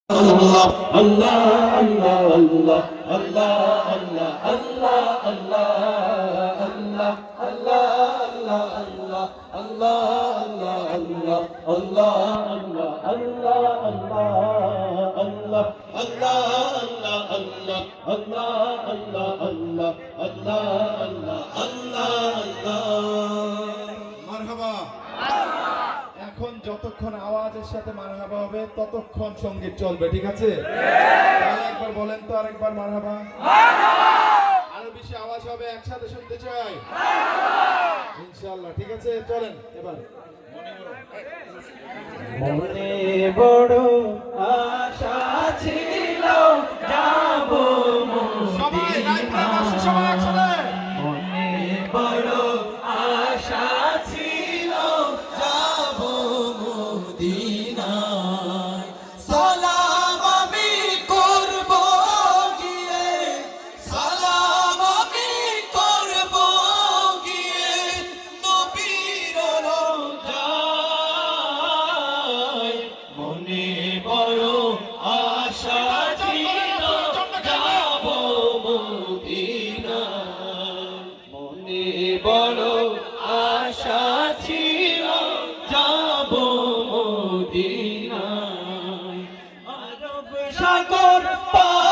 Allah, Allah, Allah, Allah, Allah, Allah, Allah, Allah, Allah, Allah, Allah, Allah, Allah, Allah, Allah, Allah, Allah, মারহাবা। এখন যতক্ষণ আওয়াজের সাথে মারহাবা হবে ততক্ষণ সঙ্গীত চলবে, ঠিক আছে? তাহলে একবার বলেন তো, আরেকবার মারহাবা। আরো বেশি আওয়াজ হবে, একসাথে শুনতে চাই ইনশাআল্লাহ, ঠিক আছে? চলেন এবার। মনে বড় আশা ছিল যাব সবাই লাইভে বসে সবাই একসাথে। মনে বড় আশা ছিল যাব মদিনায় সালাম আমি করব গিয়ে সালাম আমি করব গিয়ে নবীর রওজায় মনে বড় আশা ছিল যাব মদিনায় মনে বড় আশা ছিল যাব মদিনায় আরব সাগর পার